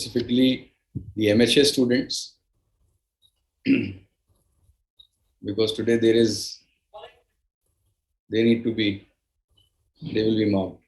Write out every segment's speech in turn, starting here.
specifically the MHA students, because today they will be mocked.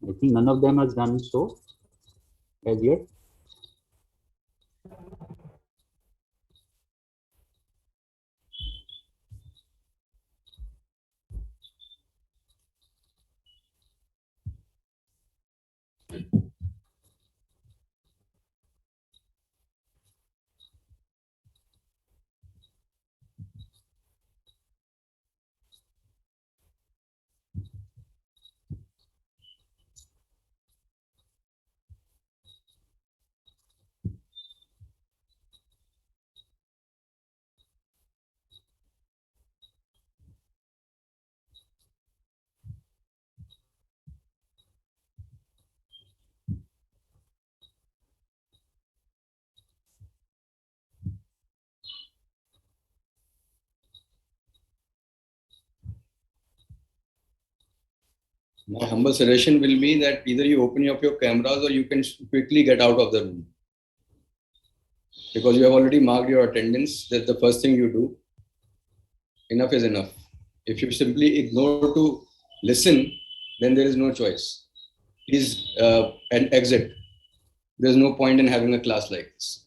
I think none of them has done so as yet. My humble suggestion will be that either you open up your cameras or you can quickly get out of the room. Because you have already marked your attendance. That's the first thing you do. Enough is enough. If you simply ignore to listen, then there is no choice. Please and exit. There's no point in having a class like this.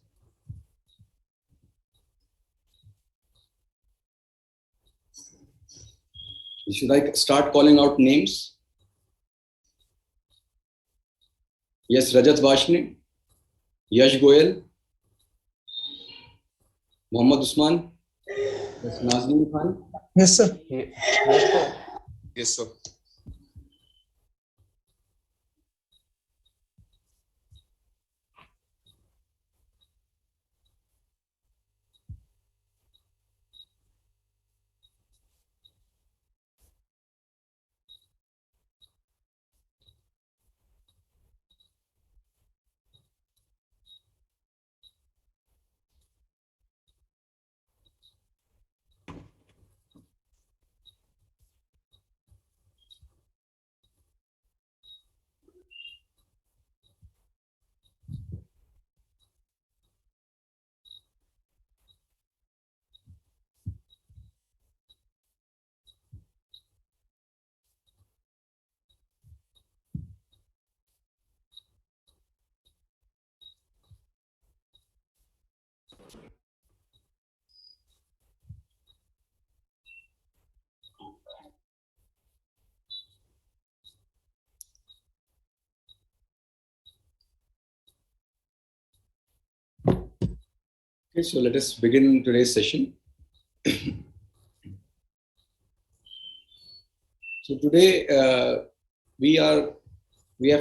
Should I start calling out names? Yes, Rajat Vashni, Yash Goyal, Mohammad Usman, yes, Nazneen Khan. Yes, sir. Yes, sir. Yes, sir. Okay, so let us begin today's session. So today we have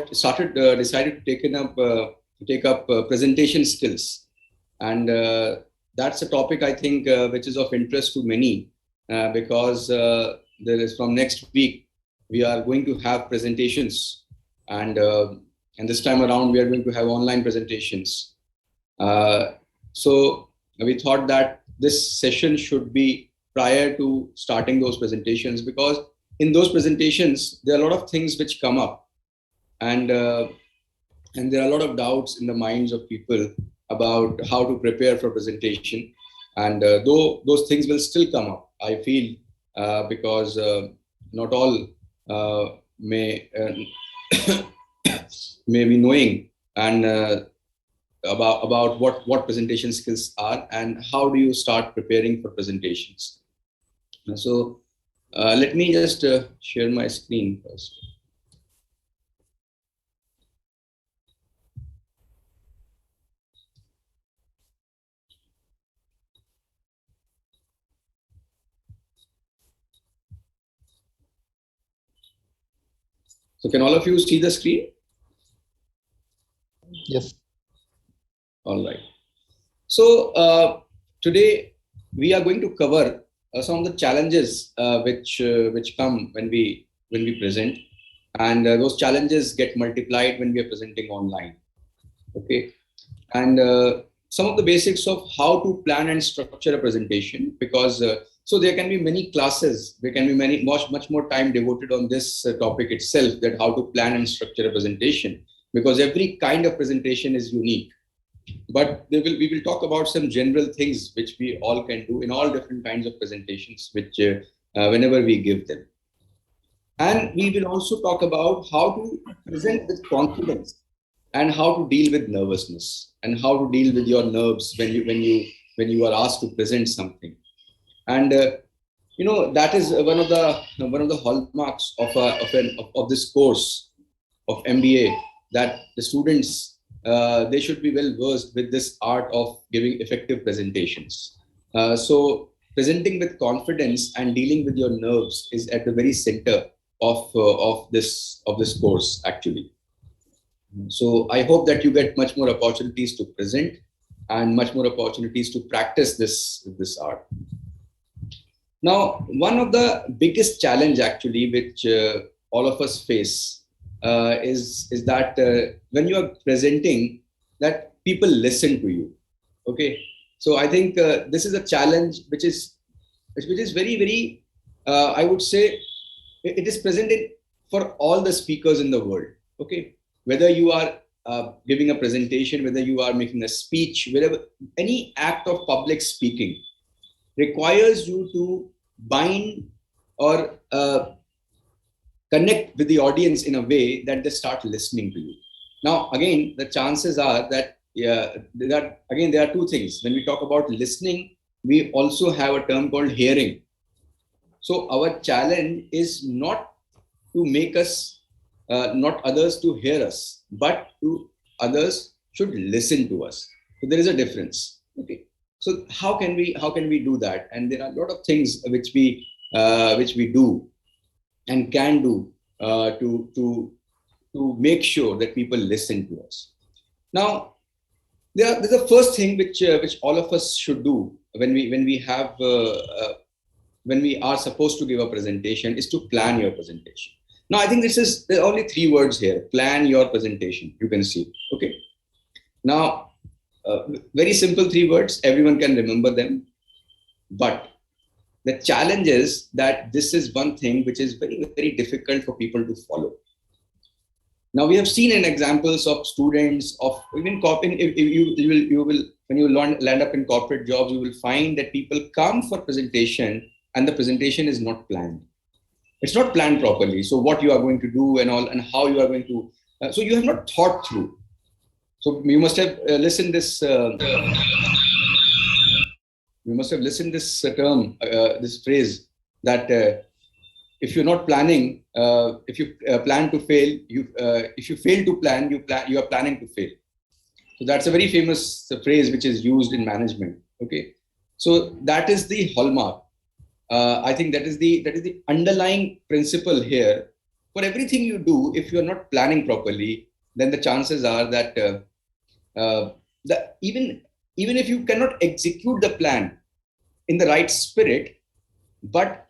decided to take up presentation skills, and that's a topic I think which is of interest to many because there is from next week we are going to have presentations, and this time around we are going to have online presentations. So we thought that this session should be prior to starting those presentations, because in those presentations there are a lot of things which come up, and there are a lot of doubts in the minds of people about how to prepare for presentation. And though those things will still come up, I feel, because not all may may be knowing and about what presentation skills are and how do you start preparing for presentations. So let me just share my screen first. So can all of you see the screen? Yes. All right. So today we are going to cover some of the challenges which come when we present, and those challenges get multiplied when we are presenting online. Okay, and some of the basics of how to plan and structure a presentation, because so there can be many classes, there can be much more time devoted on this topic itself, that how to plan and structure a presentation, because every kind of presentation is unique. But we will talk about some general things which we all can do in all different kinds of presentations, which whenever we give them. And we will also talk about how to present with confidence, and how to deal with nervousness, and how to deal with your nerves when you are asked to present something. And that is one of the hallmarks of this course of MBA, that the students, they should be well versed with this art of giving effective presentations. So presenting with confidence and dealing with your nerves is at the very center of this course actually. So I hope that you get much more opportunities to present, and much more opportunities to practice this art. Now, one of the biggest challenge actually, which all of us face, is that when you are presenting, that people listen to you. Okay, so I think this is a challenge which is very very, I would say, it is present for all the speakers in the world. Okay, whether you are giving a presentation, whether you are making a speech, wherever, any act of public speaking requires you to bind or connect with the audience in a way that they start listening to you. Now, again, the chances are that, again, there are two things. When we talk about listening, we also have a term called hearing. So our challenge is not to make us, not others to hear us, but to others should listen to us. So there is a difference. Okay. So how can we do that? And there are a lot of things which we do and can do to make sure that people listen to us. Now, there's the first thing which all of us should do when we are supposed to give a presentation, is to plan your presentation. Now, I think there are only three words here: plan your presentation. You can see. Okay. Now, very simple three words. Everyone can remember them, but the challenge is that this is one thing which is very very difficult for people to follow. Now, we have seen in examples of students of even corporate. You will when you land up in corporate jobs, you will find that people come for presentation, and the presentation is not planned. It's not planned properly. So what you are going to do and all, and how you are going to. So you have not thought through. So you must have listened this. You must have listened this term, this phrase, that if you're not planning, if you plan to fail, if you fail to plan, you are planning to fail. So that's a very famous phrase which is used in management. Okay, so that is the hallmark. I think that is the underlying principle here. For everything you do, if you are not planning properly, then the chances are that even if you cannot execute the plan in the right spirit, but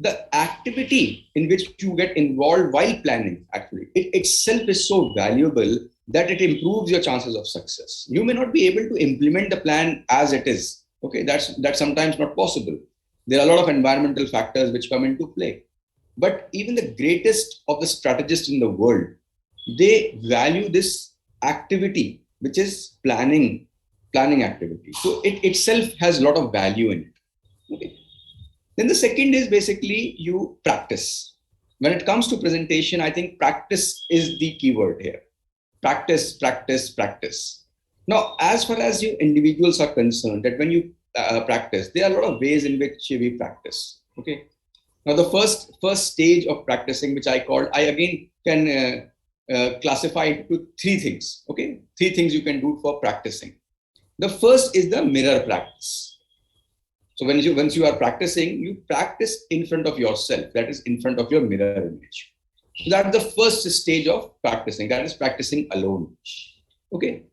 the activity in which you get involved while planning, actually, it itself is so valuable that it improves your chances of success. You may not be able to implement the plan as it is. Okay, that's sometimes not possible. There are a lot of environmental factors which come into play. But even the greatest of the strategists in the world, they value this activity, which is planning activity. So it itself has a lot of value in it. Okay. Then the second is basically you practice. When it comes to presentation, I think practice is the keyword here. Practice, practice, practice. Now, as far as you individuals are concerned, that when you practice, there are a lot of ways in which we practice. Okay. Now, the first stage of practicing, which I again can classify it to three things. Okay, three things you can do for practicing. The first is the mirror practice. So once you are practicing, you practice in front of yourself. That is in front of your mirror image. So that's the first stage of practicing. That is practicing alone. Okay.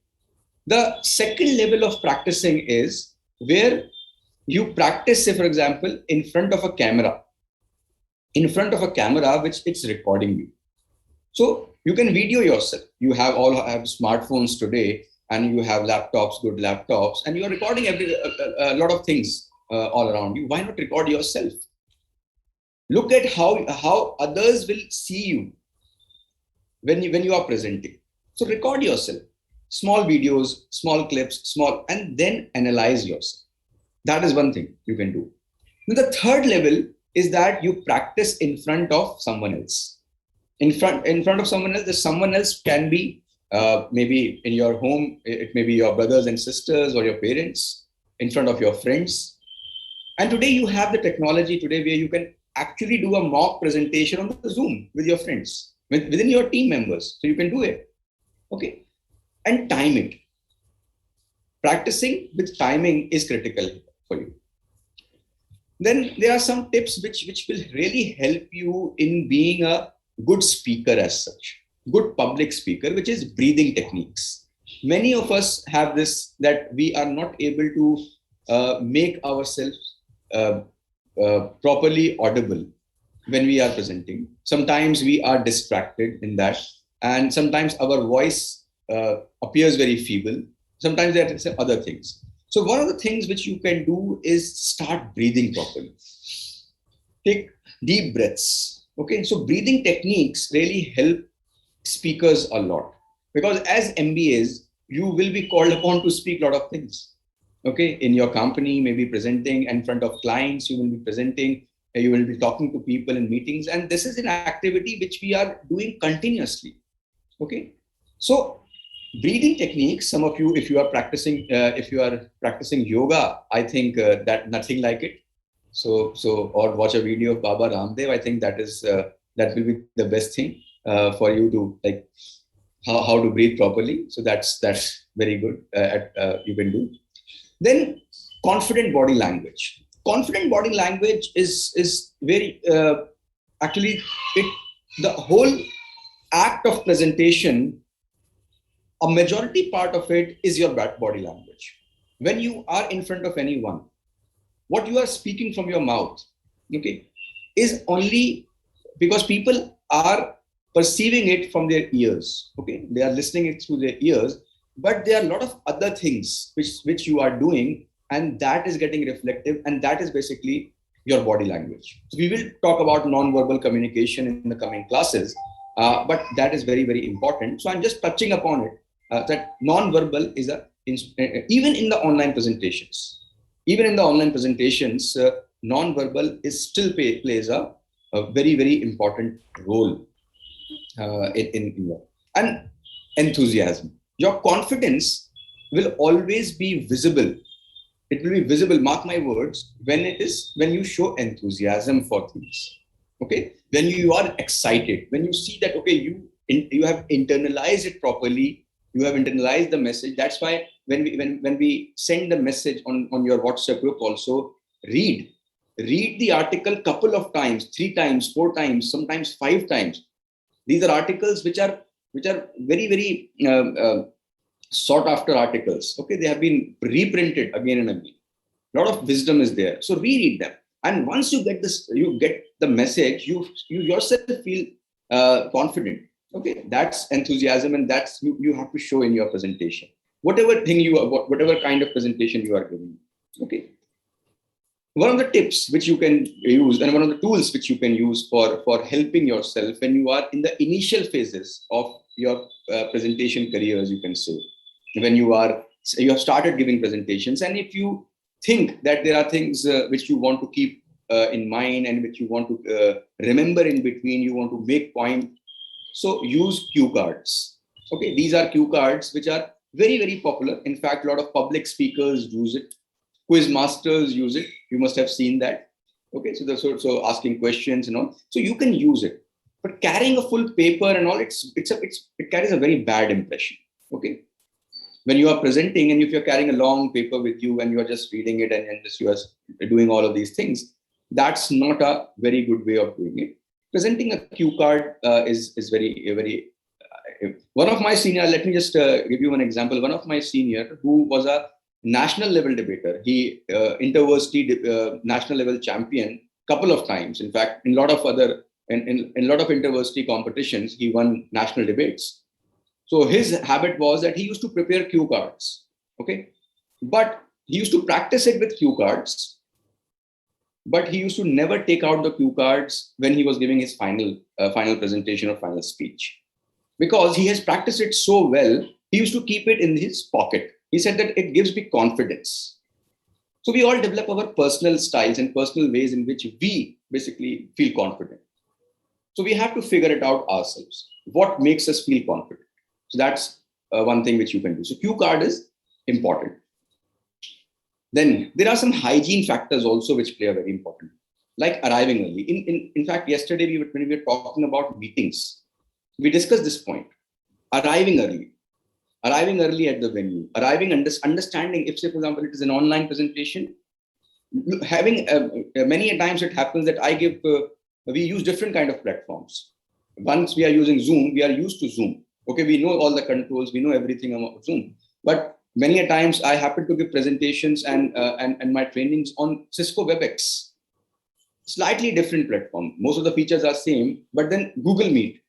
The second level of practicing is where you practice, say, for example, in front of a camera, which it's recording you. So you can video yourself. You have smartphones today, and you have laptops, good laptops, and you're recording a lot of things all around you. Why not record yourself? Look at how others will see you when you are presenting. So record yourself, small videos, small clips, and then analyze yourself. That is one thing you can do. Then the third level is that you practice in front of someone else. In front of someone else. The someone else can be maybe in your home. It may be your brothers and sisters or your parents, in front of your friends. And today you have the technology today where you can actually do a mock presentation on the Zoom with your friends, within your team members. So you can do it. Okay. And time it. Practicing with timing is critical for you. Then there are some tips which will really help you in being a good speaker as such, good public speaker, which is breathing techniques. Many of us have this, that we are not able to make ourselves properly audible when we are presenting. Sometimes we are distracted in that, and sometimes our voice appears very feeble. Sometimes there are some other things. So one of the things which you can do is start breathing properly. Take deep breaths. Okay, so breathing techniques really help speakers a lot, because as MBAs, you will be called upon to speak a lot of things. Okay, in your company, maybe presenting in front of clients, you will be presenting, you will be talking to people in meetings, and this is an activity which we are doing continuously. Okay, so breathing techniques, some of you, if you are practicing yoga, I think that nothing like it. So or watch a video of Baba Ramdev. I think that will be the best thing for you to, like, how to breathe properly. So that's very good. You can do. Then confident body language. Confident body language is very actually, it the whole act of presentation, a majority part of it is your body language. When you are in front of anyone, what you are speaking from your mouth, okay, is only because people are perceiving it from their ears. Okay, they are listening it through their ears, but there are a lot of other things which you are doing, and that is getting reflective, and that is basically your body language. So we will talk about non-verbal communication in the coming classes, but that is very, very important. So I'm just touching upon it, that non-verbal is even in the online presentations. Even in the online presentations, non-verbal is still plays a very, very important role in that. And enthusiasm. Your confidence will always be visible. It will be visible, mark my words, when you show enthusiasm for things. Okay, when you are excited, when you see that, okay, you have internalized it properly, you have internalized the message. That's why when we send the message on your WhatsApp group, also read the article couple of times, 3 times, 4 times, sometimes 5 times. These are articles which are very, very sought after articles. Okay, they have been reprinted again and again. A lot of wisdom is there. So reread them. And once you get the message, you yourself feel confident. Okay, that's enthusiasm, and that's you have to show in your presentation. Whatever kind of presentation you are giving. Okay. One of the tips which you can use, and one of the tools which you can use for helping yourself when you are in the initial phases of your presentation careers, you can say, when you have started giving presentations, and if you think that there are things which you want to keep in mind, and which you want to remember in between, you want to make point, so use cue cards. Okay, these are cue cards which are very, very popular. In fact, a lot of public speakers use it. Quiz masters use it. You must have seen that. Okay, so asking questions and all. So you can use it, but carrying a full paper and all, it carries a very bad impression. Okay, when you are presenting, and if you're carrying a long paper with you and you are just reading it, and just you are doing all of these things, that's not a very good way of doing it. Presenting a cue card is very, very One of my senior, let me just give you one example. One of my senior who was a national level debater, he interversity national level champion couple of times. In fact, in a lot of other, in a lot of interversity competitions, he won national debates. So his habit was that he used to prepare cue cards. Okay. But he used to practice it with cue cards, but he used to never take out the cue cards when he was giving his final presentation or final speech, because he has practiced it so well. He used to keep it in his pocket. He said that it gives me confidence. So we all develop our personal styles and personal ways in which we basically feel confident. So we have to figure it out ourselves. What makes us feel confident? So that's one thing which you can do. So cue card is important. Then there are some hygiene factors also which play a very important, like arriving early. In fact, yesterday when we were talking about meetings, we discussed this point. Arriving early at the venue, understanding if, say, for example, it is an online presentation, having many times it happens that we use different kind of platforms. Once we are using Zoom, we are used to Zoom. Okay, we know all the controls, we know everything about Zoom, but many a times I happen to give presentations and my trainings on Cisco WebEx, slightly different platform. Most of the features are same, but then Google Meet,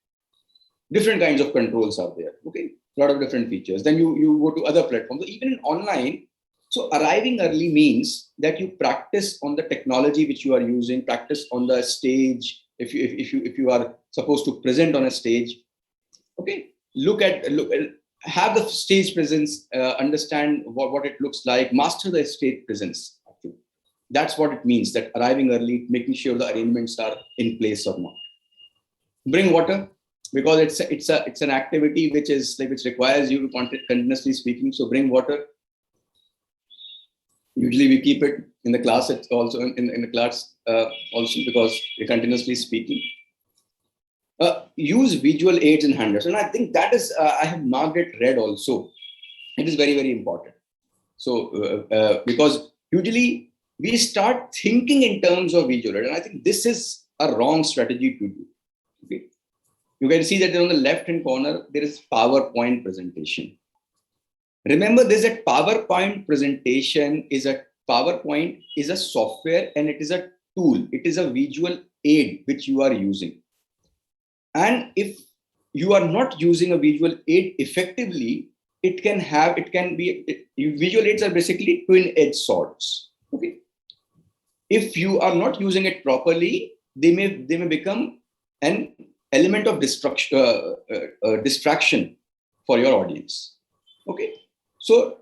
different kinds of controls are there. Okay, a lot of different features. Then you go to other platforms. So even in online, so arriving early means that you practice on the technology which you are using, practice on the stage. If you are supposed to present on a stage, okay, have the stage presence, understand what it looks like, master the stage presence. That's what it means, that arriving early, making sure the arrangements are in place or not. Bring water, because it's an activity which requires you to continuously speaking. So bring water. Usually we keep it in the class. It's also in the class also, because we're continuously speaking. Use visual aids and handouts, and I think that is I have marked it red also. It is very, very important. So because usually we start thinking in terms of visual aid, and I think this is a wrong strategy to do. Okay, you can see that on the left hand corner there is PowerPoint presentation. Remember this, that PowerPoint is a software and it is a tool. It is a visual aid which you are using. And if you are not using a visual aid effectively, visual aids are basically twin-edged swords. Okay. If you are not using it properly, they may become an element of distraction for your audience. Okay. So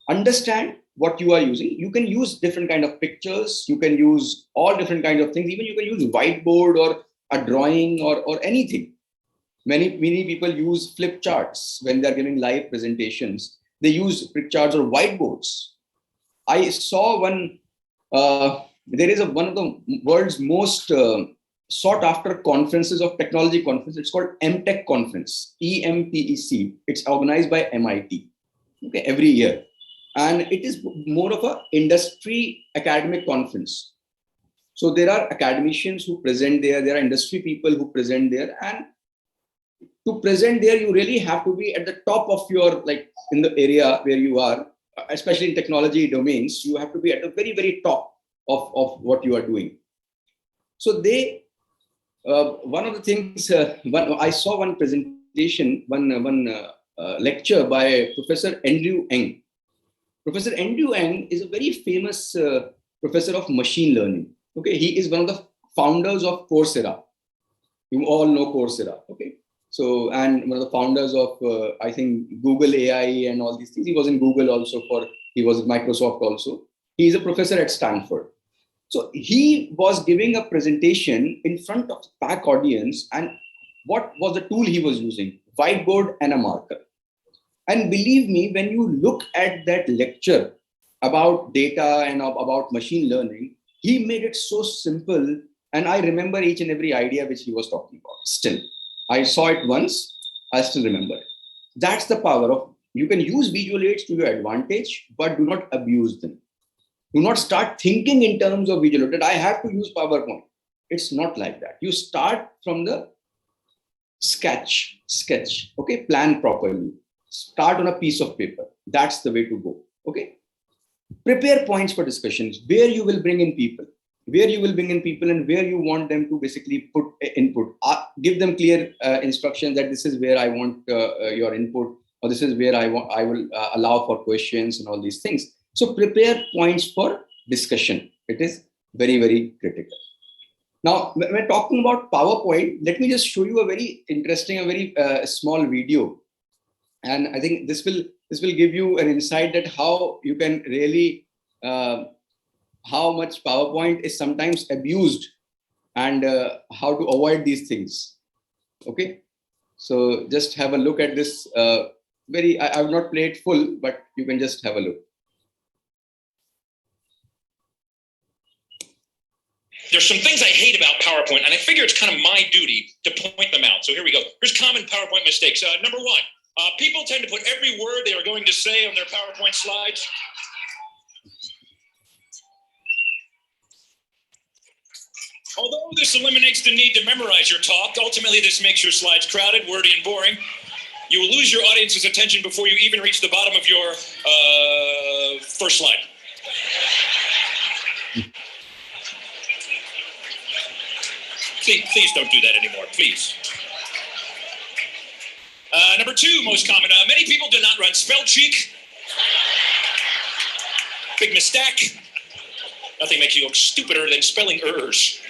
understand what you are using. You can use different kind of pictures. You can use all different kinds of things. Even you can use whiteboard or a drawing or anything. Many people use flip charts when they're giving live presentations. They use flip charts or whiteboards. I saw one. There is one of the world's most sought after conferences of technology conference. It's called MTech conference, EMTEC. It's organized by MIT. Okay, every year, and it is more of a industry academic conference. So there are academicians who present there. There are industry people who present there, and to present there, you really have to be at the top of your, like, in the area where you are, especially in technology domains. You have to be at the very, very top of what you are doing. So one of the things, I saw one presentation, one lecture by Professor Andrew Ng. Professor Andrew Ng is a very famous professor of machine learning. Okay, he is one of the founders of Coursera. You all know Coursera. Okay, so, and one of the founders of I think Google AI and all these things. He was in Google also, he was at Microsoft also. He is a professor at Stanford. So he was giving a presentation in front of the packed audience, and what was the tool he was using? Whiteboard and a marker. And believe me, when you look at that lecture about data and about machine learning, he made it so simple. And I remember each and every idea which he was talking about. Still, I saw it once, I still remember it. That's the power of, you can use visual aids to your advantage, but do not abuse them. Do not start thinking in terms of visual aid, that I have to use PowerPoint. It's not like that. You start from the sketch, okay, plan properly, start on a piece of paper. That's the way to go. Okay, prepare points for discussions, where you will bring in people, and where you want them to basically put input. Give them clear instructions that this is where I want your input, or this is where I will allow for questions and all these things. So prepare points for discussion. It is very, very critical. Now, when we're talking about PowerPoint, let me just show you a very interesting, a very small video, and I think this will give you an insight that how you can really how much PowerPoint is sometimes abused, and how to avoid these things. Okay, so just have a look at this. I will not play it full, but you can just have a look. There's some things I hate about PowerPoint, and I figure it's kind of my duty to point them out. So here we go. Here's common PowerPoint mistakes. Number one, people tend to put every word they are going to say on their PowerPoint slides. Although this eliminates the need to memorize your talk, ultimately this makes your slides crowded, wordy, and boring. You will lose your audience's attention before you even reach the bottom of your first slide. Please don't do that anymore, please. Number two, most common, many people do not run spell check. Big mistake. Nothing makes you look stupider than spelling errors.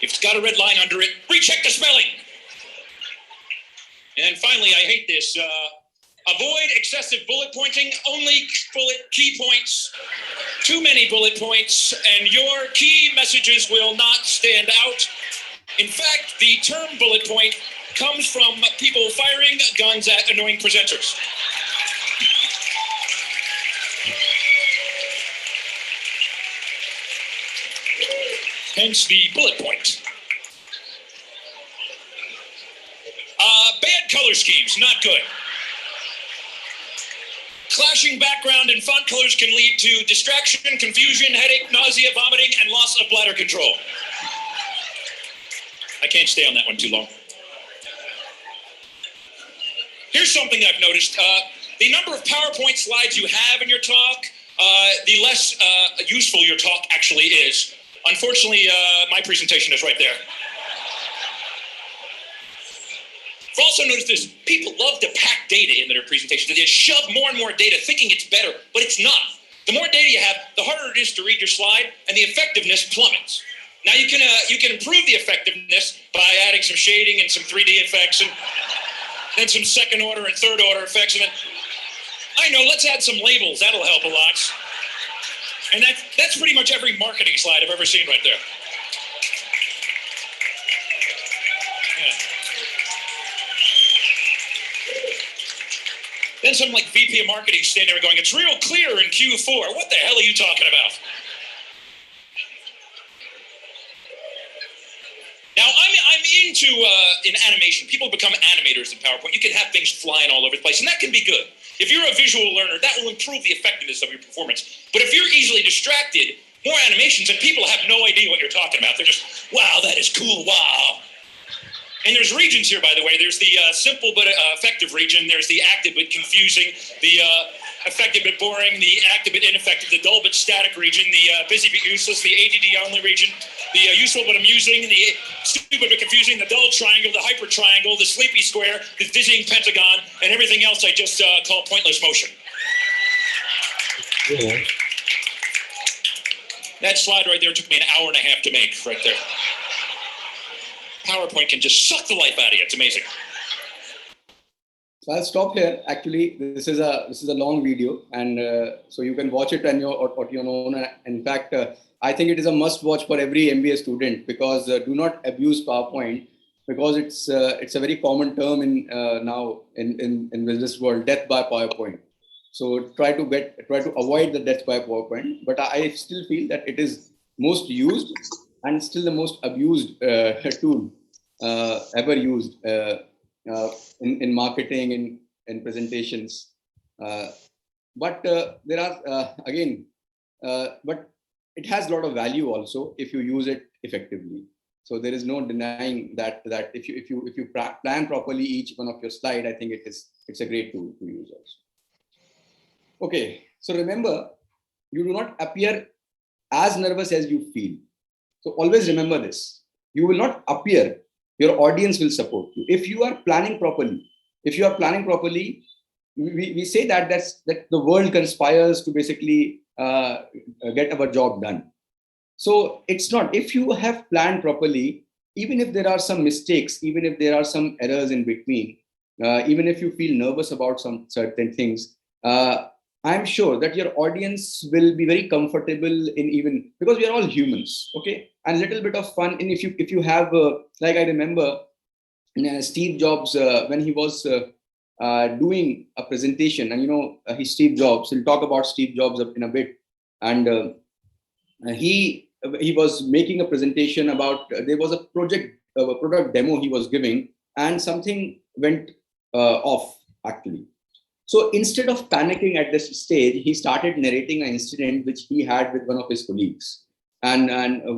If it's got a red line under it, recheck the spelling. And finally, I hate this. Avoid excessive bullet pointing, only key points. Too many bullet points, and your key messages will not stand out. In fact, the term bullet point comes from people firing guns at annoying presenters. Hence the bullet point. Bad color schemes, not good. Clashing background and font colors can lead to distraction, confusion, headache, nausea, vomiting, and loss of bladder control. I can't stay on that one too long. Here's something I've noticed. The number of PowerPoint slides you have in your talk, the less useful your talk actually is. Unfortunately, my presentation is right there. I've also noticed this. People love to pack data into their presentations. They shove more and more data thinking it's better, but it's not. The more data you have, the harder it is to read your slide, and the effectiveness plummets. Now you can improve the effectiveness by adding some shading and some 3D effects and then some second order and third order effects. And then, I know, let's add some labels. That'll help a lot. And that's pretty much every marketing slide I've ever seen right there. Yeah. Then some like VP of marketing standing there going, it's real clear in Q4. What the hell are you talking about? Now, I'm into in animation. People become animators in PowerPoint. You can have things flying all over the place, and that can be good. If you're a visual learner, that will improve the effectiveness of your performance. But if you're easily distracted, more animations, and people have no idea what you're talking about. They're just, wow, that is cool, wow. And there's regions here, by the way. There's the simple but effective region. There's the active but confusing, the effective but boring, the active but ineffective, the dull but static region, the busy but useless, the ADD only region, the useful but amusing, the stupid but confusing, the dull triangle, the hyper triangle, the sleepy square, the dizzying pentagon, and everything else I just call pointless motion. Yeah. That slide right there took me an hour and a half to make, right there. PowerPoint can just suck the life out of you. It's amazing. So I'll stop here. Actually, this is a long video, and so you can watch it on your own. In fact, I think it is a must-watch for every MBA student, because do not abuse PowerPoint, because it's a very common term in now in business world, death by PowerPoint. So try to avoid the death by PowerPoint. But I still feel that it is most used and still the most abused tool ever used in marketing, in presentations. But there are but it has a lot of value also if you use it effectively. So there is no denying that if you plan properly each one of your slide, I think it's a great tool to use also. Okay, so remember, you do not appear as nervous as you feel. So always remember this. You will not appear. Your audience will support you. If you are planning properly, we say that that the world conspires to basically get our job done. So it's not. If you have planned properly, even if there are some mistakes, even if there are some errors in between, even if you feel nervous about some certain things, I'm sure that your audience will be very comfortable in, even because we are all humans, okay, and a little bit of fun. And if you have like I remember Steve Jobs when he was doing a presentation, and he's Steve Jobs. We'll talk about Steve Jobs in a bit, and he was making a presentation about there was a product demo he was giving, and something went off actually. So instead of panicking at this stage, he started narrating an incident which he had with one of his colleagues, and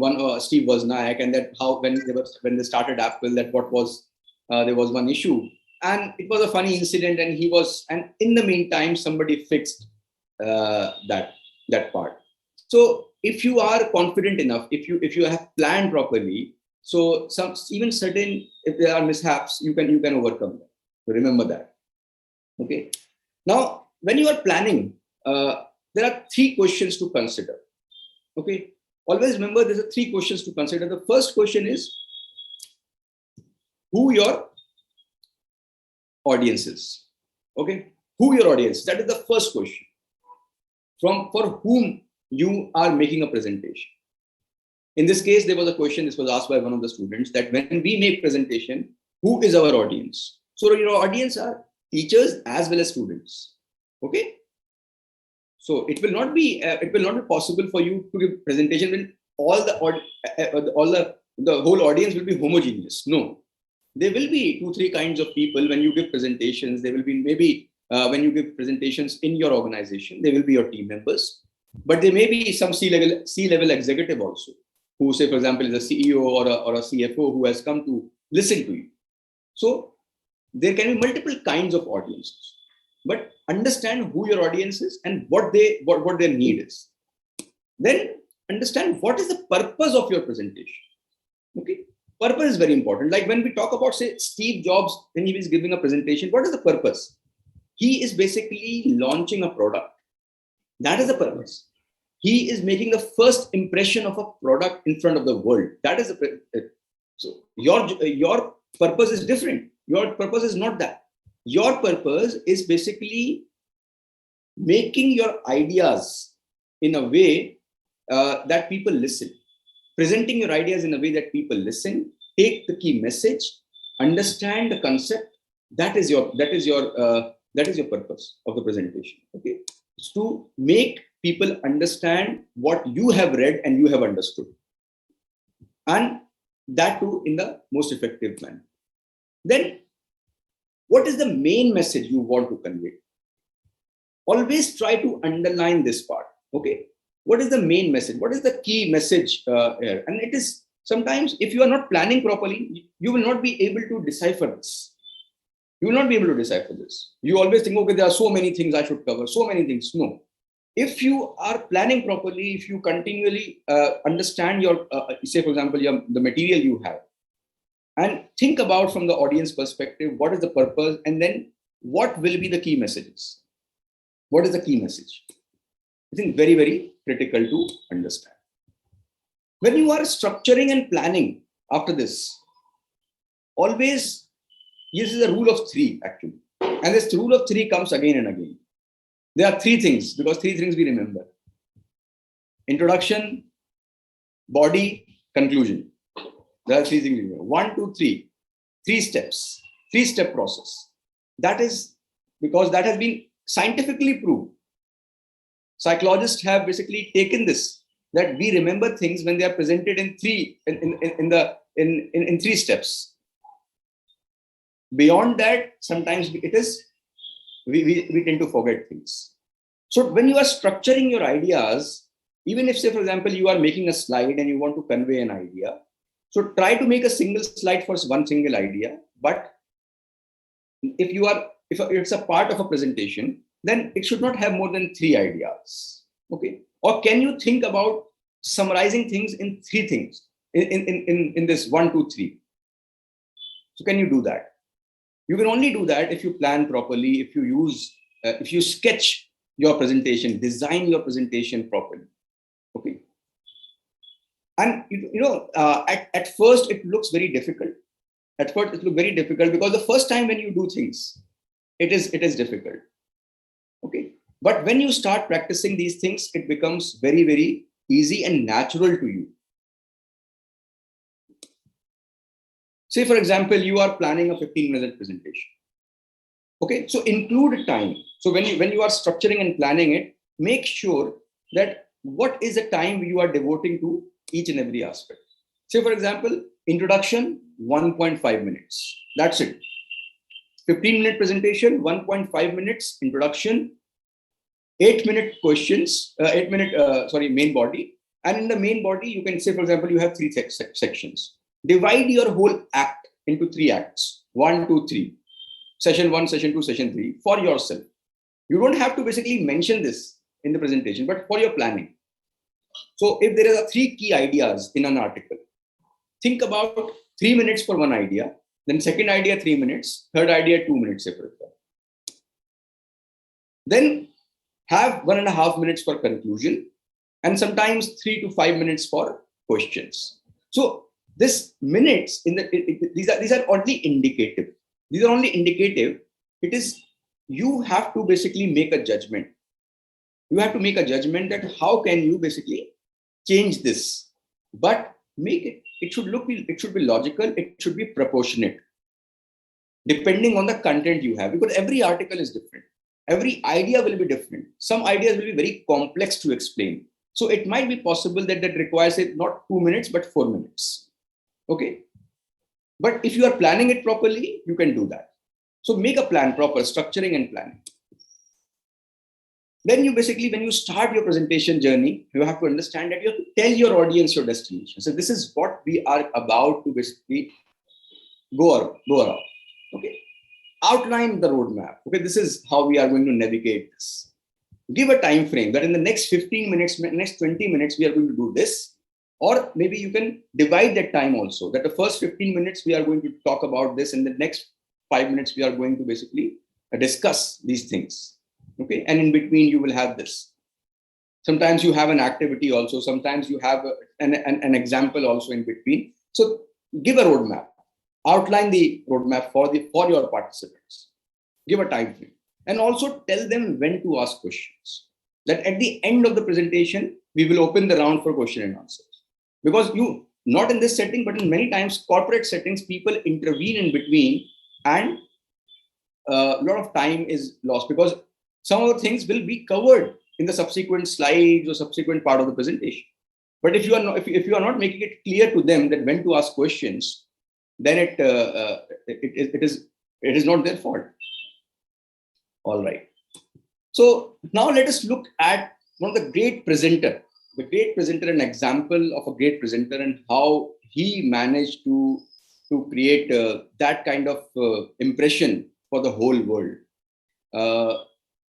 one Steve was Nayak, and that how when they started Apple, that what was there was one issue, and it was a funny incident, and in the meantime somebody fixed that part. So if you are confident enough, if you have planned properly, so even certain, if there are mishaps, you can overcome them. So remember that. Okay. Now, when you are planning, there are 3 questions to consider. Okay. Always remember there are 3 questions to consider. The first question is who your audience is. Okay. Who your audience? That is the first question. For whom you are making a presentation. In this case, there was a question, this was asked by one of the students, that when we make presentation, who is our audience? So your audience are teachers as well as students. Okay. So it will not be possible for you to give presentation when the whole audience will be homogeneous. No, there will be 2-3 kinds of people when you give presentations. There will be maybe when you give presentations in your organization, there will be your team members, but there may be some C-level executive also, who say, for example, is a CEO or a CFO who has come to listen to you. So there can be multiple kinds of audiences, but understand who your audience is and what their need is. Then understand what is the purpose of your presentation. Okay, purpose is very important. Like when we talk about, say, Steve Jobs, when he was giving a presentation, what is the purpose? He is basically launching a product. That is the purpose. He is making the first impression of a product in front of the world. That is the so your purpose is different. Your purpose is not that. Your purpose is basically making your ideas in a way that people listen. Presenting your ideas in a way that people listen, take the key message, understand the concept. That is your purpose of the presentation. Okay, it's to make people understand what you have read and you have understood, and that too in the most effective manner. Then, what is the main message you want to convey? Always try to underline this part. Okay, what is the main message? What is the key message here? And it is sometimes, if you are not planning properly, you will not be able to decipher this. You will not be able to decipher this. You always think, okay, there are so many things I should cover, so many things. No. If you are planning properly, if you continually understand your, say, for example, the material you have, and think about from the audience perspective, what is the purpose, and then what will be the key messages? What is the key message? I think very, very critical to understand. When you are structuring and planning after this, always use the rule of 3 actually. And this rule of 3 comes again and again. There are 3 things, because 3 things we remember: introduction, body, conclusion. There are 3 things we remember. 1, 2, 3. 3 steps, 3-step process. That is because that has been scientifically proved. Psychologists have basically taken this, that we remember things when they are presented in 3 steps. Beyond that, sometimes it is we tend to forget things. So when you are structuring your ideas, even if, say, for example, you are making a slide and you want to convey an idea, So try to make a single slide for one single idea. But if it's a part of a presentation, then it should not have more than 3 ideas. Okay. Or can you think about summarizing things in 3 things in this 1, 2, 3? So can you do that? You can only do that if you plan properly, if you sketch your presentation, design your presentation properly. Okay. And at first it looks very difficult. At first it looks very difficult because the first time when you do things, it is difficult. Okay. But when you start practicing these things, it becomes very, very easy and natural to you. Say, for example, you are planning a 15-minute presentation. Okay, so include time. So when you are structuring and planning it, make sure that what is the time you are devoting to each and every aspect. Say, for example, introduction, 1.5 minutes. That's it. 15-minute presentation, 1.5 minutes, introduction, 8-minute questions, main body. And in the main body, you can say, for example, you have 3 sections. Divide your whole act into 3 acts, 1, 2, 3. Session 1, session 2, session 3 for yourself. You don't have to basically mention this in the presentation, but for your planning. So if there are 3 key ideas in an article, think about 3 minutes for one idea, then second idea 3 minutes, third idea 2 minutes, say for example. Then have 1.5 minutes for conclusion, and sometimes 3 to 5 minutes for questions. So this minutes these are only indicative. These are only indicative. It is, you have to basically make a judgment. You have to make a judgment that how can you basically change this, but it should be logical. It should be proportionate, depending on the content you have, because every article is different. Every idea will be different. Some ideas will be very complex to explain. So it might be possible that requires it not 2 minutes, but 4 minutes. Okay. But if you are planning it properly, you can do that. So make a plan, proper structuring and planning. Then you basically, when you start your presentation journey, you have to understand that you have to tell your audience your destination. So this is what we are about to basically go around. Okay. Outline the roadmap. Okay. This is how we are going to navigate this. Give a time frame that in the next 15 minutes, next 20 minutes, we are going to do this. Or maybe you can divide that time also, that the first 15 minutes we are going to talk about this, and the next 5 minutes we are going to basically discuss these things. Okay, and in between you will have this. Sometimes you have an activity also. Sometimes you have an example also in between. So give a roadmap. Outline the roadmap for your participants. Give a time frame, and also tell them when to ask questions. That at the end of the presentation we will open the round for question and answers. Because not in this setting, but in many times corporate settings, people intervene in between, and a lot of time is lost because some of the things will be covered in the subsequent slides or subsequent part of the presentation. But if you are not making it clear to them that when to ask questions, then it is not their fault. All right. So now let us look at one of the great presenter. The great presenter, an example of a great presenter, and how he managed to create that kind of impression for the whole world.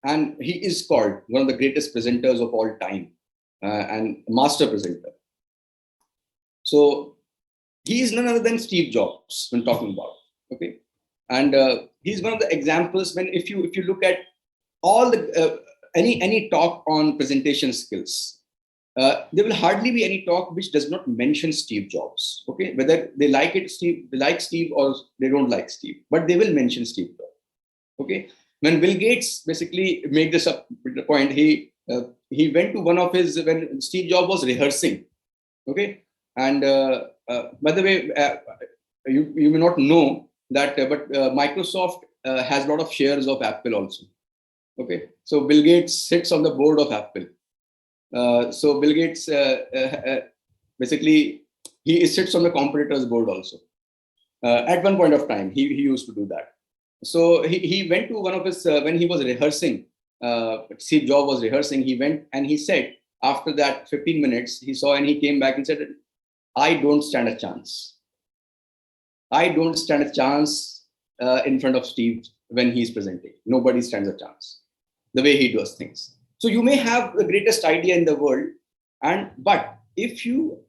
And he is called one of the greatest presenters of all time, and master presenter. So he is none other than Steve Jobs when talking about. Okay, and he's one of the examples. When if you look at all the any talk on presentation skills. There will hardly be any talk which does not mention Steve Jobs. Okay, whether they like Steve or they don't like Steve, but they will mention Steve Jobs. Okay, when Bill Gates basically make this up the point, he went to one of his when Steve Jobs was rehearsing. Okay, and by the way, you may not know that, but Microsoft has a lot of shares of Apple also. Okay, so Bill Gates sits on the board of Apple. So Bill Gates basically he sits on the competitor's board also. At one point of time, he used to do that. So he went to one of his when he was rehearsing. Steve Jobs was rehearsing. He went and he said after that 15 minutes he saw, and he came back and said, I don't stand a chance. I don't stand a chance in front of Steve when he's presenting. Nobody stands a chance. The way he does things. So you may have the greatest idea in the world, but if you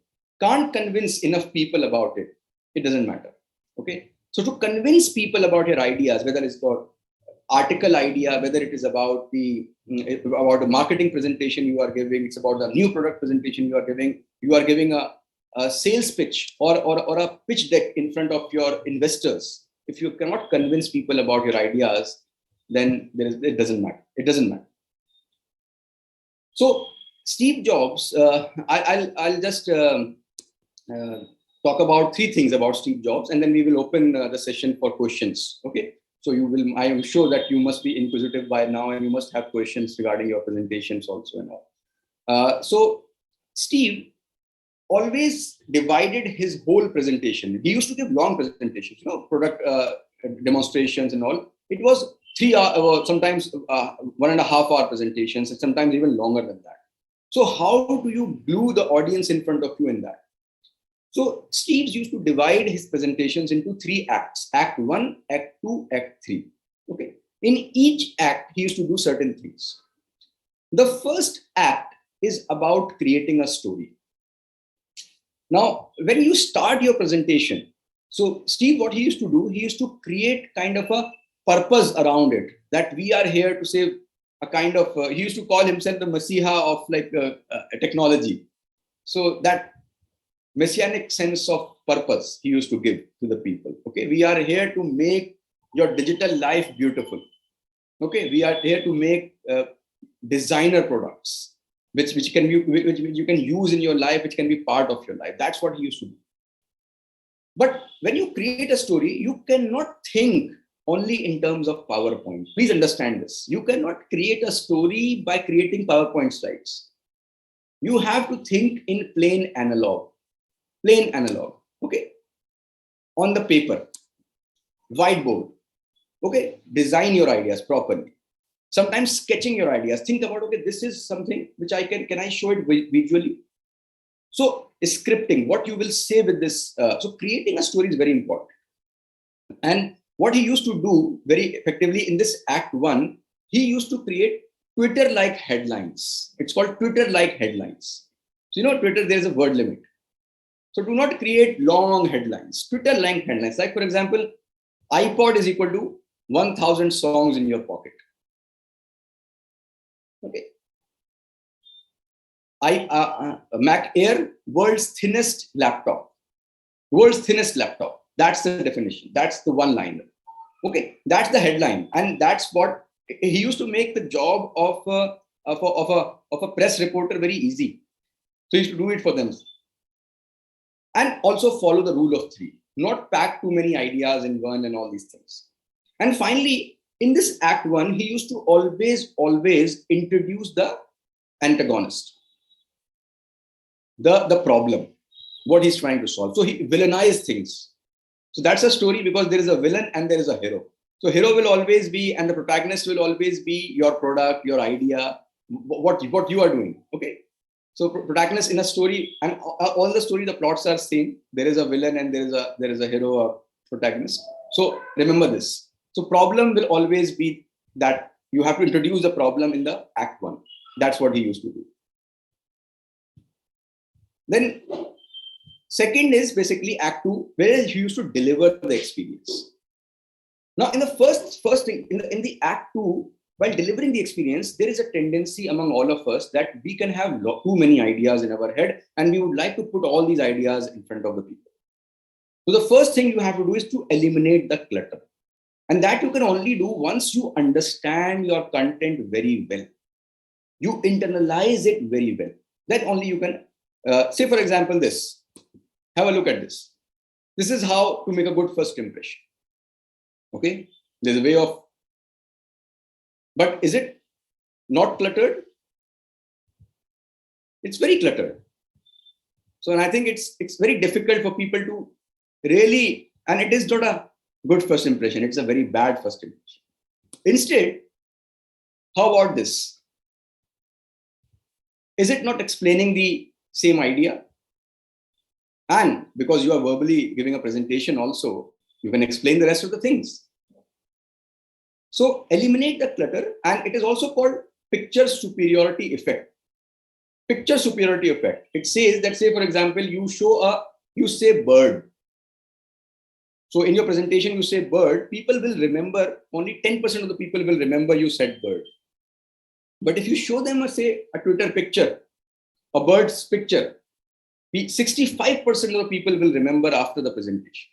can't convince enough people about it, it doesn't matter. Okay. So to convince people about your ideas, whether it's for article idea, whether it is about the marketing presentation you are giving, it's about the new product presentation you are giving a sales pitch or a pitch deck in front of your investors. If you cannot convince people about your ideas, then it doesn't matter. It doesn't matter. So Steve Jobs, I'll just talk about 3 things about Steve Jobs, and then we will open the session for questions. Okay. So I am sure that you must be inquisitive by now, and you must have questions regarding your presentations also and all. So Steve always divided his whole presentation. He used to give long presentations, product demonstrations and all. It was 3 hours, sometimes 1.5 hour presentations, and sometimes even longer than that. So how do you glue the audience in front of you in that? So Steve used to divide his presentations into 3 acts: Act 1, Act 2, Act 3. Okay. In each act, he used to do certain things. The first act is about creating a story. Now, when you start your presentation, so Steve, what he used to do, he used to create kind of a purpose around it, that we are here to save a kind of, he used to call himself the Messiah of technology. So that messianic sense of purpose he used to give to the people. Okay, we are here to make your digital life beautiful. Okay, we are here to make designer products, which you can use in your life, which can be part of your life. That's what he used to do. But when you create a story, you cannot think only in terms of PowerPoint. Please understand this. You cannot create a story by creating PowerPoint slides. You have to think in plain analog. Okay, on the paper, whiteboard. Okay, design your ideas properly. Sometimes sketching your ideas. Think about, okay, this is something which can I show it visually? So scripting, what you will say with this. So creating a story is very important. And what he used to do very effectively in this Act 1, he used to create Twitter-like headlines. It's called Twitter-like headlines. So Twitter, there's a word limit. So do not create long headlines, Twitter-like headlines. Like, for example, iPod is equal to 1,000 songs in your pocket. Okay. Mac Air, world's thinnest laptop. World's thinnest laptop. That's the definition. That's the one liner. Okay, that's the headline, and that's what he used to make the job of a press reporter very easy. So he used to do it for them. And also follow the rule of 3, not pack too many ideas in one and all these things. And finally, in this Act 1, he used to always introduce the antagonist, the problem, what he's trying to solve. So he villainized things. So that's a story because there is a villain and there is a hero. So hero will always be, and the protagonist will always be your product, your idea, what you are doing. Okay. So protagonist in a story, and all the story, the plots are same. There is a villain and there is a hero or protagonist. So remember this. So problem will always be that you have to introduce the problem in the Act 1. That's what he used to do. Then second is basically Act 2, where he used to deliver the experience. Now in the first thing, in the Act 2, while delivering the experience, there is a tendency among all of us that we can have too many ideas in our head, and we would like to put all these ideas in front of the people. So the first thing you have to do is to eliminate the clutter. And that you can only do once you understand your content very well. You internalize it very well. Then only you can, say for example, this. Have a look at this. This is how to make a good first impression. Okay, there's a way of, but is it not cluttered? It's very cluttered. So, and I think it's very difficult for people to really, and it is not a good first impression. It's a very bad first impression. Instead, how about this? Is it not explaining the same idea? And because you are verbally giving a presentation also, you can explain the rest of the things. So eliminate the clutter, and it is also called picture superiority effect. Picture superiority effect. It says that, say, for example, you say bird. So in your presentation, you say bird, people will remember, only 10% of the people will remember you said bird. But if you show them, say, a Twitter picture, a bird's picture, 65% of the people will remember after the presentation.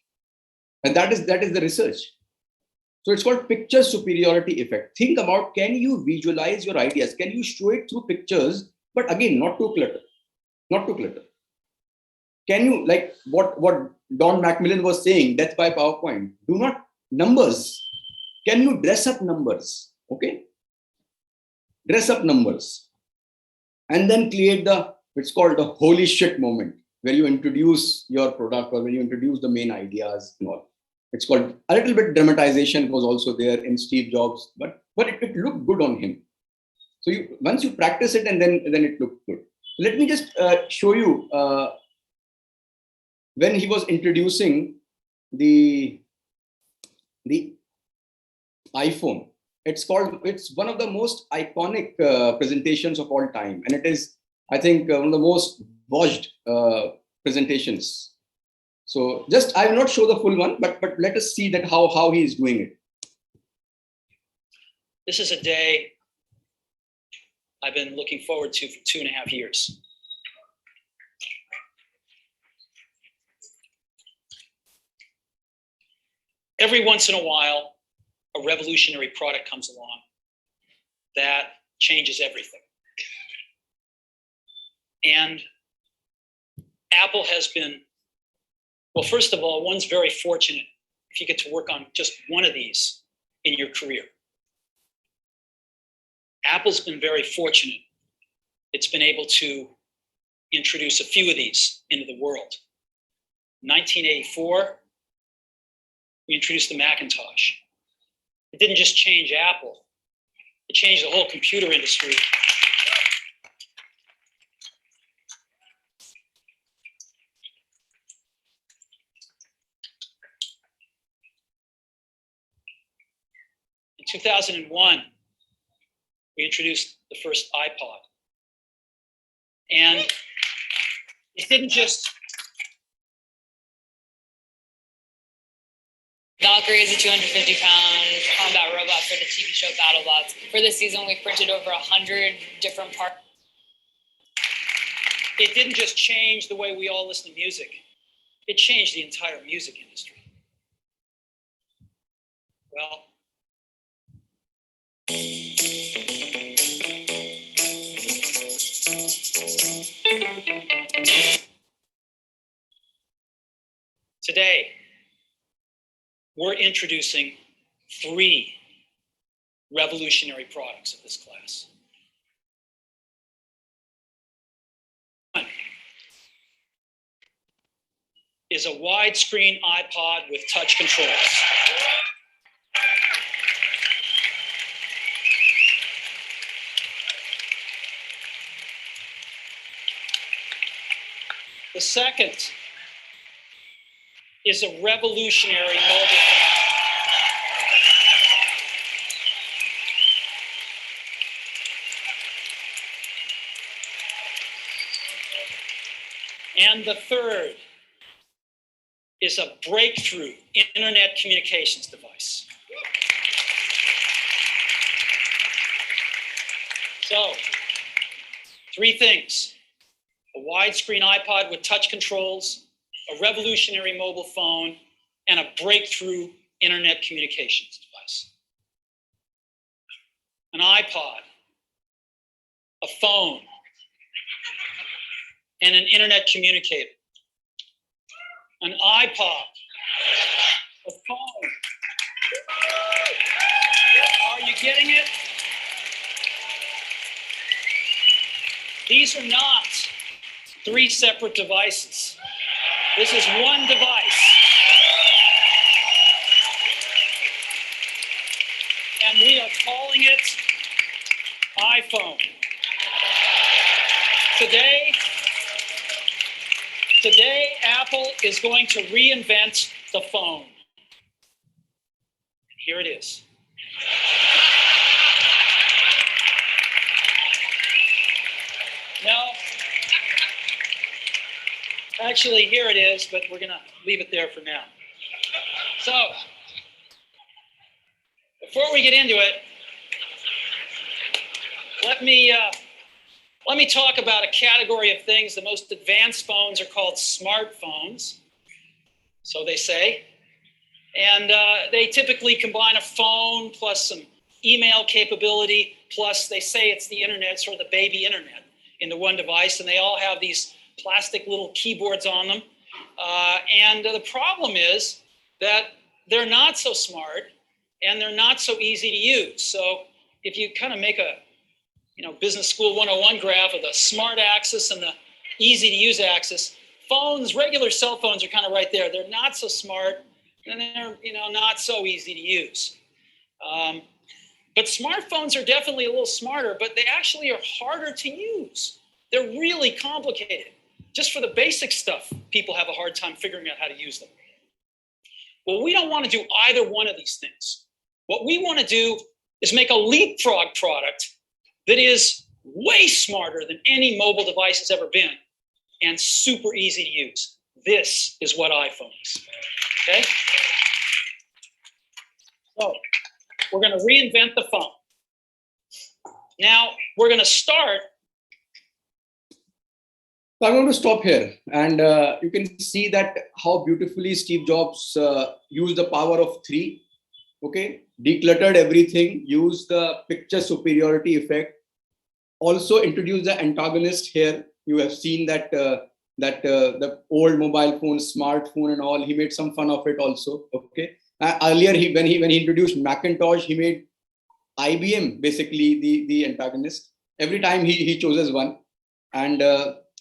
And that is the research. So it's called picture superiority effect. Think about, can you visualize your ideas? Can you show it through pictures? But again, not too clutter. Not too clutter. Can you, like what Don Macmillan was saying, death by PowerPoint, do not numbers. Can you dress up numbers? Okay. Dress up numbers. And then create it's called the holy shit moment, where you introduce your product or when you introduce the main ideas and all. It's called a little bit dramatization was also there in Steve Jobs, but it looked good on him. So once you practice it and then it looked good. Let me just show you when he was introducing the iPhone. It's one of the most iconic presentations of all time, and it is, I think, one of the most watched presentations. So I will not show the full one, but let us see that how he is doing it. This is a day I've been looking forward to for 2.5 years. Every once in a while, a revolutionary product comes along that changes everything. And Apple has been, well, first of all, one's very fortunate if you get to work on just one of these in your career. Apple's been very fortunate. It's been able to introduce a few of these into the world. 1984, we introduced the Macintosh. It didn't just change Apple, it changed the whole computer industry. In 2001, we introduced the first iPod. And it didn't just... Valkyrie is a 250-pound combat robot for the TV show BattleBots. For this season, we've printed over 100 different parts. It didn't just change the way we all listen to music. It changed the entire music industry. Well, today, we're introducing 3 revolutionary products of this class. One is a widescreen iPod with touch controls. The second is a revolutionary mobile phone. And the third is a breakthrough internet communications device. So, 3 things: a widescreen iPod with touch controls, a revolutionary mobile phone, and a breakthrough internet communications device. An iPod, a phone, and an internet communicator. An iPod, a phone. Are you getting it? These are not 3 separate devices. This is one device. And we are calling it Today, Apple is going to reinvent the phone. Here it is. No. Actually, here it is, but we're going to leave it there for now. So, before we get into it, let me talk about a category of things. The most advanced phones are called smartphones, so they say. And they typically combine a phone plus some email capability, plus they say it's the internet, sort of the baby internet, into one device. And they all have these plastic little keyboards on them. And the problem is that they're not so smart and they're not so easy to use. So if you kind of make a business school 101 graph of the smart axis and the easy to use axis, phones, regular cell phones are kind of right there. They're not so smart and they're not so easy to use. But smartphones are definitely a little smarter, but they actually are harder to use. They're really complicated. Just for the basic stuff, people have a hard time figuring out how to use them. Well, we don't want to do either one of these things. What we want to do is make a leapfrog product that is way smarter than any mobile device has ever been and super easy to use. This is what iPhone is, okay? So we're going to reinvent the phone. Now we're going to start. So I'm going to stop here, and you can see that how beautifully Steve Jobs used the power of three. Okay, decluttered everything, used the picture superiority effect. Also introduced the antagonist here. You have seen that the old mobile phone, smartphone, and all. He made some fun of it also. Okay. Earlier, when he introduced Macintosh, he made IBM basically the antagonist. Every time he chooses one, and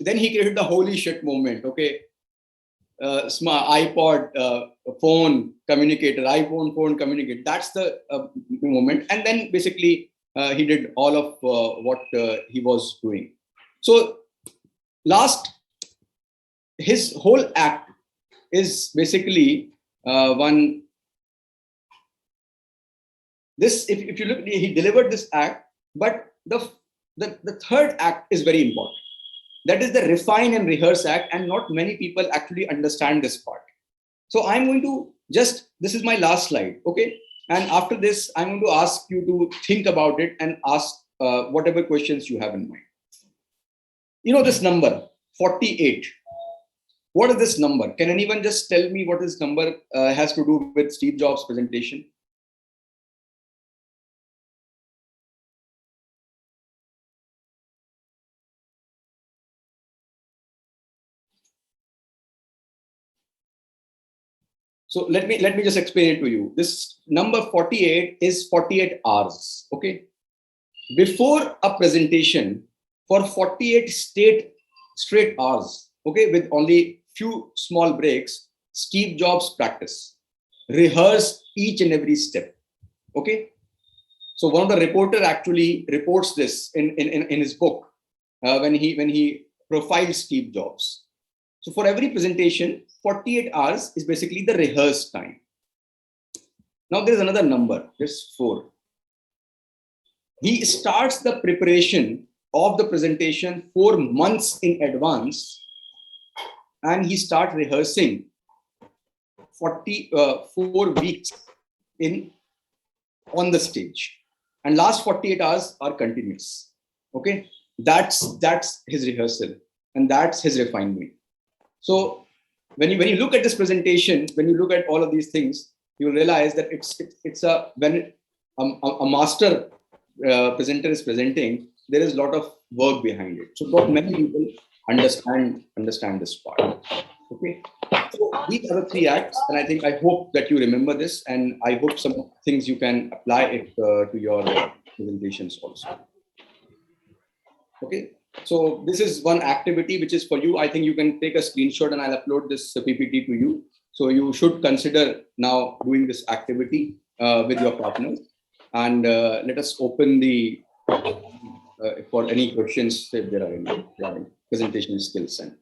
then he created the holy shit moment. Okay, smart iPod phone communicator, iPhone phone communicator. That's the moment, and then basically he did all of what he was doing. So his whole act is basically one. This, if you look, he delivered this act, but the third act is very important. That is the refine and rehearse act, and not many people actually understand this part. So I'm going to this is my last slide, okay? And after this, I'm going to ask you to think about it and ask whatever questions you have in mind. This number, 48. What is this number? Can anyone just tell me what this number has to do with Steve Jobs' presentation? So let me just explain it to you. This number 48 is 48 hours. Okay. Before a presentation, for 48 straight hours, okay, with only few small breaks, Steve Jobs practice, rehearse each and every step. Okay. So one of the reporter actually reports this in his book when he profiles Steve Jobs. So for every presentation, 48 hours is basically the rehearse time. Now there is another number, there's 4. He starts the preparation of the presentation 4 months in advance, and he starts rehearsing 4 weeks on the stage. And last 48 hours are continuous. Okay, that's his rehearsal, and that's his refinement. So when you look at this presentation, when you look at all of these things, you will realize that when a master presenter is presenting, there is a lot of work behind it. So not many people understand this part. Okay. So these are the 3 acts, and I hope that you remember this, and I hope some things you can apply it to your presentations also. Okay. So this is one activity which is for you. I think you can take a screenshot and I'll upload this PPT to you. So you should consider now doing this activity with your partners. And let us open the for any questions if there are any presentation skills. And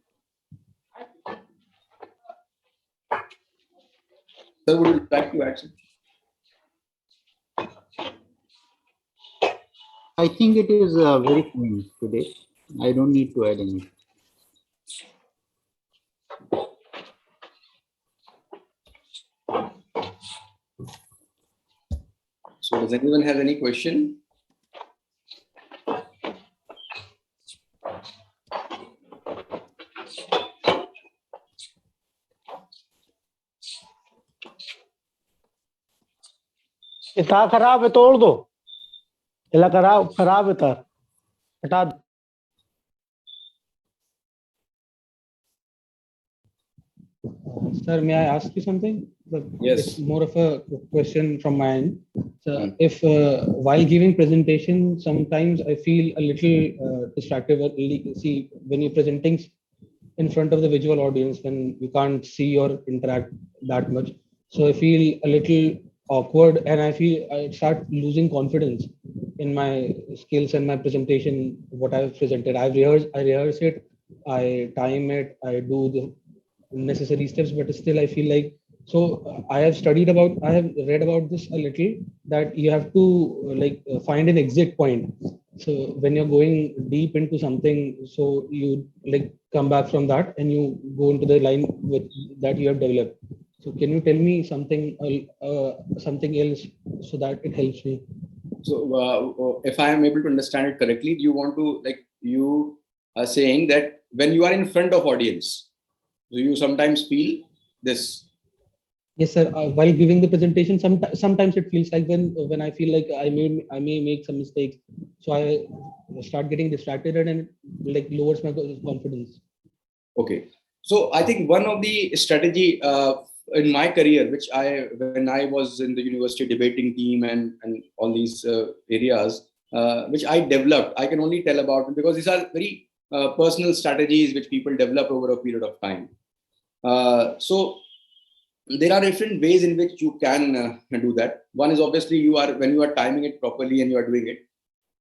Sir, would you like to add something? I think it is very clean today. I don't need to add anything. So does anyone have any question? इतना खराब है तोड़ दो इला खराब है तार हटा दो Sir, may I ask you something? Yes. It's more of a question from my end. So, if while giving presentation, sometimes I feel a little distracted. See, when you're presenting in front of the visual audience, when you can't see or interact that much, so I feel a little awkward, and I feel I start losing confidence in my skills and my presentation. What I've presented, I rehearse it, I time it, I do the necessary steps, but still I feel like I have read about this a little, that you have to find an exit point. So when you're going deep into something, so you like come back from that and you go into the line with that you have developed. So can you tell me something else so that it helps me? So if I am able to understand it correctly, you want to, like, you are saying that when you are in front of audience, do you sometimes feel this? Yes, sir. While giving the presentation, sometimes it feels like when I feel like I may make some mistakes, so I start getting distracted and it like lowers my confidence. Okay, so I think one of the strategy in my career, which when I was in the university debating team and all these areas, which I developed, I can only tell about it because these are very personal strategies which people develop over a period of time. So there are different ways in which you can do that. One is obviously when you are timing it properly and you are doing it.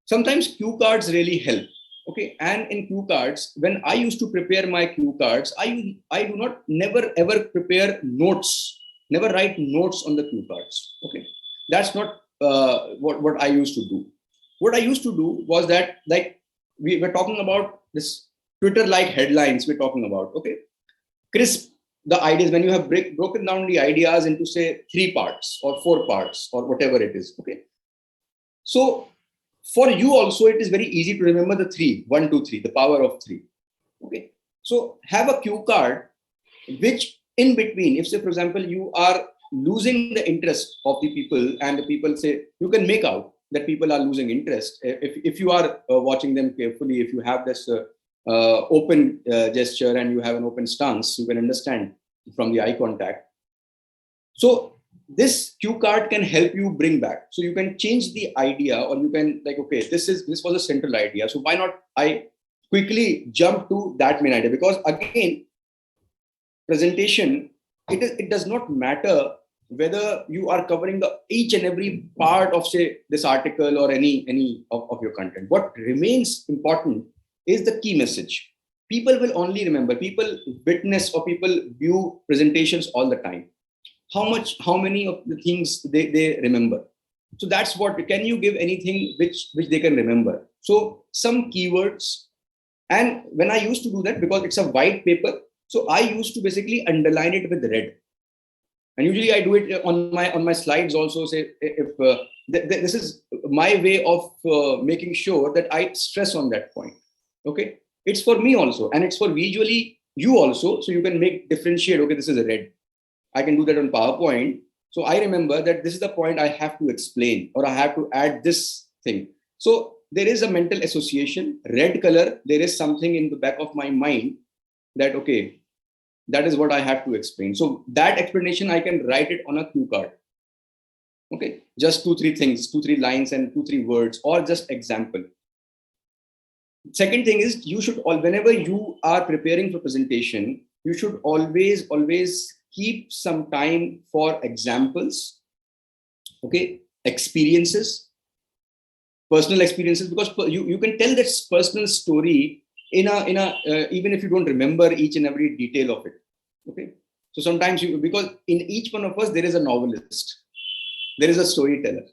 Sometimes cue cards really help. Okay, and in cue cards, when I used to prepare my cue cards, I do not never ever prepare notes, never write notes on the cue cards. Okay, that's not what I used to do. What I used to do was that, like, we were talking about this Twitter-like headlines we're talking about. Okay, crisp the ideas when you have broken down the ideas into, say, 3 parts or 4 parts or whatever it is. Okay, so for you also it is very easy to remember the 3, 1 2 3, the power of 3. Okay, so have a cue card which in between, if say for example you are losing the interest of the people and the people say, you can make out that people are losing interest if you are watching them carefully. If you have this open gesture and you have an open stance, you can understand from the eye contact. So this cue card can help you bring back. So you can change the idea, or you can, like, okay, this was a central idea, so why not I quickly jump to that main idea? Because again, presentation, it does not matter whether you are covering the each and every part of, say, this article or any of your content. What remains important is the key message. People will only remember, people witness or people view presentations all the time. How many of the things they remember? So that's what, can you give anything which they can remember? So some keywords. And when I used to do that, because it's a white paper, so I used to basically underline it with red. And usually I do it on my slides also. Say, if this is my way of making sure that I stress on that point. Okay, it's for me also, and it's for visually you also, so you can differentiate. Okay, this is a red. I can do that on PowerPoint. So I remember that this is the point I have to explain, or I have to add this thing. So there is a mental association. Red color, there is something in the back of my mind that, okay, that is what I have to explain. So that explanation, I can write it on a cue card. Okay, just 2-3 things, 2-3 lines and 2-3 words, or just example. Second thing is, you should whenever you are preparing for presentation, you should always keep some time for examples. Okay, experiences, personal experiences, because you can tell this personal story in a even if you don't remember each and every detail of it. Okay, So sometimes because in each one of us, there is a novelist, there is a storyteller,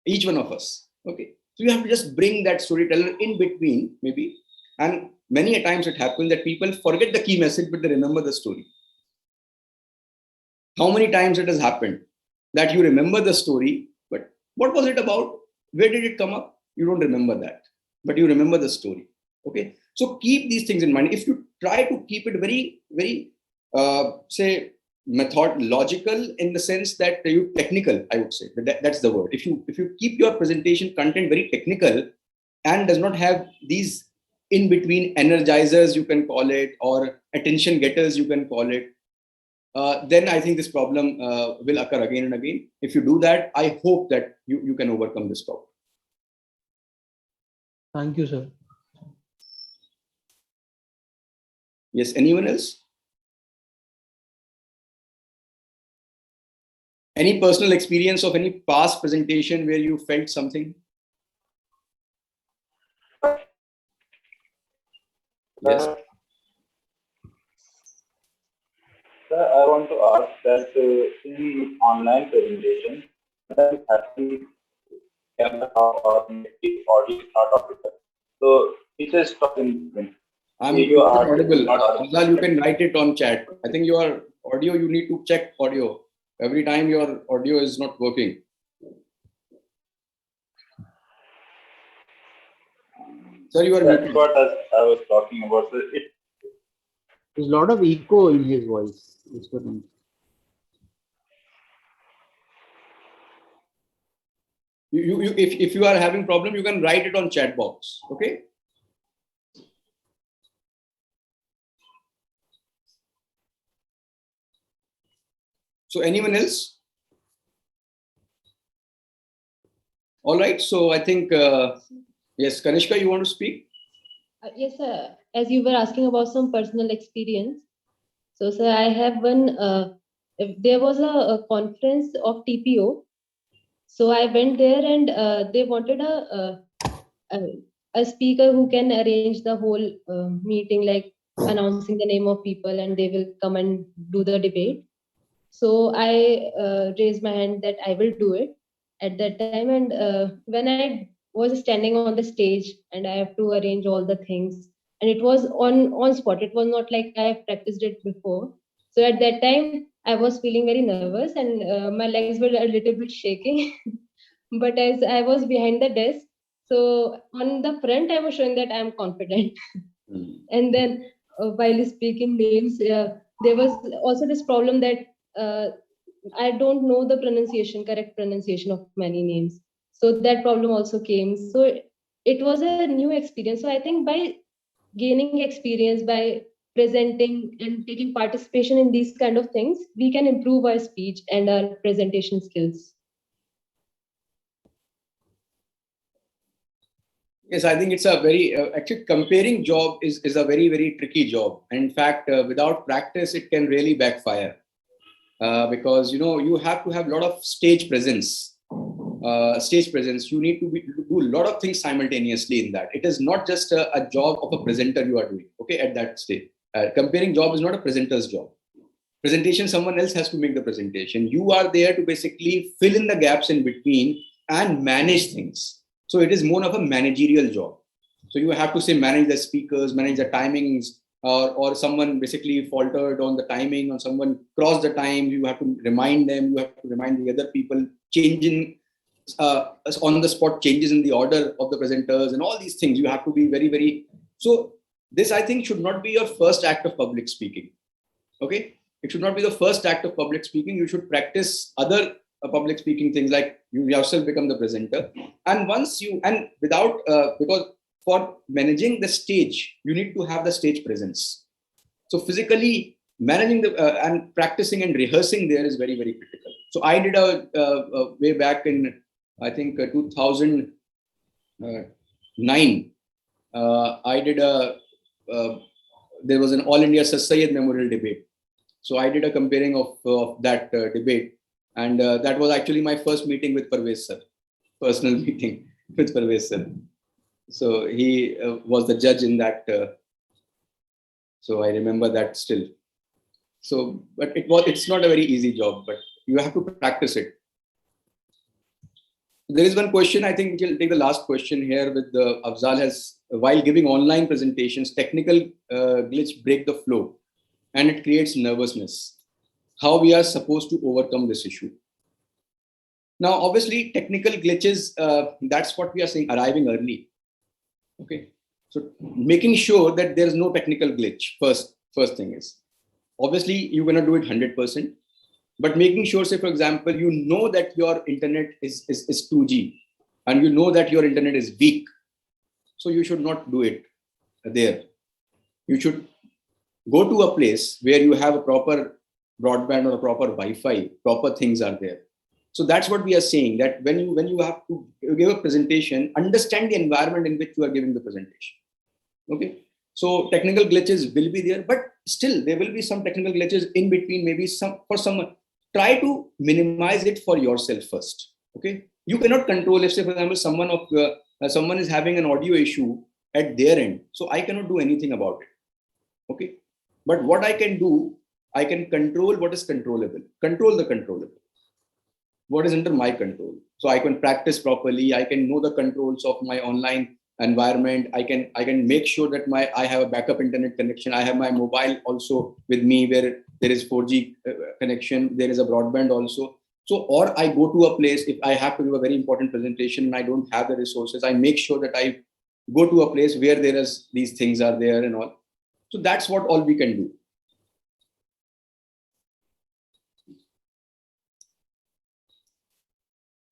each one of us. Okay. So you have to just bring that storyteller in between, maybe. And many a times it happens that people forget the key message, but they remember the story. How many times it has happened that you remember the story, but what was it about? Where did it come up? You don't remember that, but you remember the story. Okay. So keep these things in mind. If you try to keep it very, very, say, logical in the sense that you technical, I would say that's the word. If you keep your presentation content very technical and does not have these in between energizers, you can call it, or attention getters, you can call it, then I think this problem will occur again and again. If you do that, I hope that you can overcome this problem. Thank you, sir. Yes, anyone else? Any personal experience of any past presentation where you felt something? Yes. Sir, I want to ask that in online presentation, that happens camera or maybe audio is not audible. So it is stuck in between. I'm Video not art is audible. not audible. Azal, you can write it on chat. I think your audio, you need to check audio. Every time your audio is not working. Sir, you are That's muted. what I was talking about. So There's a lot of echo in his voice. If you are having problem, you can write it on chat box. Okay. So anyone else? All right. So I think, yes, Kanishka, you want to speak? Yes, sir. As you were asking about some personal experience. So, sir, I have one, there was a conference of TPO. So I went there and they wanted a speaker who can arrange the whole meeting, like announcing the name of people and they will come and do the debate. So I raised my hand that I will do it at that time. And when I was standing on the stage and I have to arrange all the things, and it was on spot. It was not like I have practiced it before. So at that time, I was feeling very nervous and my legs were a little bit shaking. But as I was behind the desk, so on the front, I was showing that I am confident. And then while speaking names, there was also this problem that uh, I don't know the correct pronunciation of many names. So that problem also came. So it was a new experience. So I think by gaining experience, by presenting and taking participation in these kind of things, we can improve our speech and our presentation skills. Yes, I think it's a very, actually comparing job is a very, very tricky job. And in fact, without practice, it can really backfire because, you have to have a lot of stage presence. You need to do a lot of things simultaneously in that. It is not just a job of a presenter you are doing, okay, at that stage. Comparing job is not a presenter's job. Presentation, someone else has to make the presentation. You are there to basically fill in the gaps in between and manage things. So it is more of a managerial job. So you have to say manage the speakers, manage the timings, or someone basically faltered on the timing, or someone crossed the time. You have to remind them. You have to remind the other people, changing on the spot changes in the order of the presenters, and all these things. You have to be very, very. So this, I think, should not be your first act of public speaking. Okay, it should not be the first act of public speaking. You should practice other public speaking things, like you yourself become the presenter. And once you, and without, because for managing the stage, you need to have the stage presence. So physically managing the and practicing and rehearsing there is very, very critical. So I did a way back in, I think 2009. I did there was an All India Sir Syed Memorial Debate. So I did a comparing of that debate. And that was actually my first meeting with Parvez sir, personal meeting with Parvez sir. So he was the judge in that. So I remember that still. So, but it's not a very easy job, but you have to practice it. There is one question, I think we'll take the last question here with the Afzal has, while giving online presentations, technical glitch break the flow and it creates nervousness. How we are supposed to overcome this issue? Now, obviously, technical glitches, that's what we are saying, arriving early. Okay. So making sure that there's no technical glitch, first thing is, obviously, you're going to do it 100%. But making sure, say, for example, you know that your internet is 2G and you know that your internet is weak. So you should not do it there. You should go to a place where you have a proper broadband or a proper Wi-Fi, proper things are there. So that's what we are saying, that when you have to give a presentation, understand the environment in which you are giving the presentation. Okay. So technical glitches will be there, but still there will be some technical glitches in between, maybe try to minimize it for yourself first. Okay. You cannot control if, say, for example, someone is having an audio issue at their end. So I cannot do anything about it. Okay. But what I can do, I can control what is controllable, control the controllable, what is under my control. So I can practice properly. I can know the controls of my online environment. I can make sure that I have a backup internet connection. I have my mobile also with me where there is 4G connection. There is a broadband also. So, or I go to a place, if I have to give a very important presentation and I don't have the resources, I make sure that I go to a place where these things are there and all. So that's what all we can do.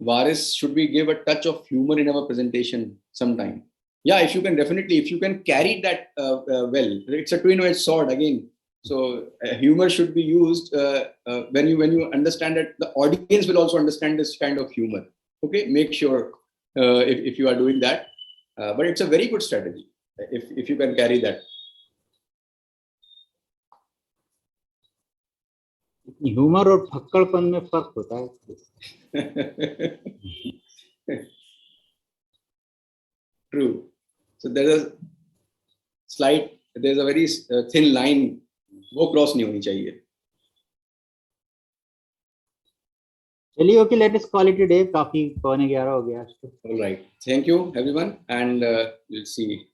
Varis, should we give a touch of humor in our presentation sometime? Yeah, if you can, definitely, if you can carry that well, it's a twin-edged sword again. So humor should be used when you understand that the audience will also understand this kind of humor. Okay, make sure if you are doing that. But it's a very good strategy if you can carry that. Humour और फक्कड़पन में फर्क होता है. True. So there's a very thin line. वो cross नहीं होनी चाहिए. चलिए, okay, let us call it a day. काफी 11:15 हो गया आज तो. All right. Thank you, everyone, and we'll see.